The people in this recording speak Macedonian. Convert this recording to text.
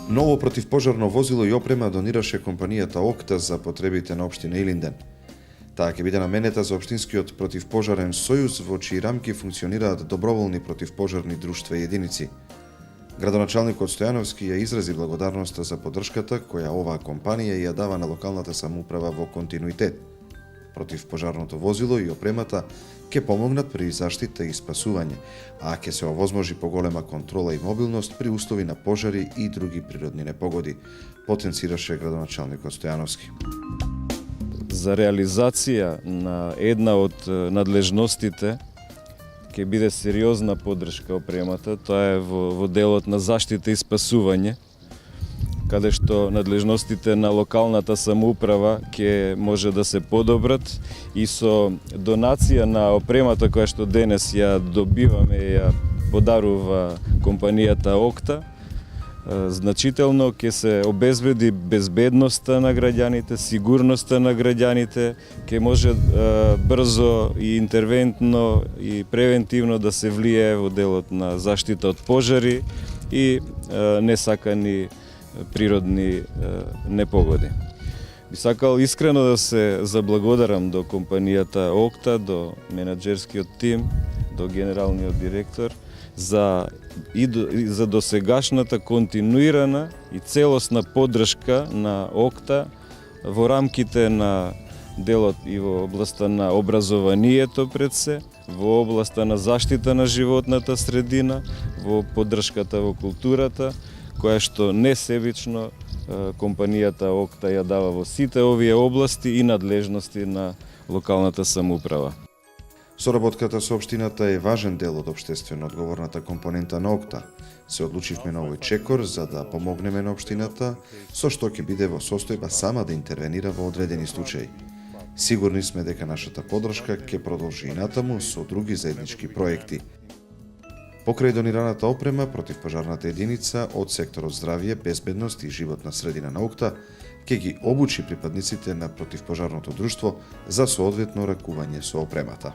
Ново противпожарно возило и опрема донираше компанијата Окта за потребите на општина Илинден. Таа ќе биде наменета за општинскиот противпожарен сојуз, во чии рамки функционираат доброволни противпожарни друштва и единици. Градоначалникот Стојановски ја изрази благодарноста за поддршката која оваа компанија ја дава на локалната самоуправа во континуитет. Противпожарното возило и опремата ќе помогнат при заштита и спасување, а ќе се овозможи поголема контрола и мобилност при услови на пожари и други природни непогоди, потенцираше градоначалникот Стојановски. За реализација на една од надлежностите ќе биде сериозна поддршка опремата, тоа е во делот на заштита и спасување, каде што надлежностите на локалната самоуправа ќе може да се подобрат и со донација на опремата која што денес ја добиваме и ја подарува компанијата Окта, значително ќе се обезбеди безбедноста на граѓаните, сигурноста на граѓаните, ќе може брзо и интервентно и превентивно да се влијае во делот на заштита од пожари и несакани природни непогоди. Би сакал искрено да се заблагодарам до компанијата Окта, до менаџерскиот тим, до генералниот директор за досегашната континуирана и целосна поддршка на Окта во рамките на делот и во областа на образованието пред се, во областа на заштита на животната средина, во поддршката во културата, која што несебично компанијата Окта ја дава во сите овие области и надлежности на локалната самоуправа. Соработката со општината е важен дел од општествено одговорната компонента на Окта. Се одлучивме на овој чекор за да помогнеме на општината, со што ќе биде во состојба сама да интервенира во одредени случаи. Сигурни сме дека нашата поддршка ќе продолжи и натаму со други заеднички проекти. Покрај донираната опрема, противпожарната единица од секторот здравје, безбедност и животна средина на Окта ќе ги обучи припадниците на противпожарното друштво за соодветно ракување со опремата.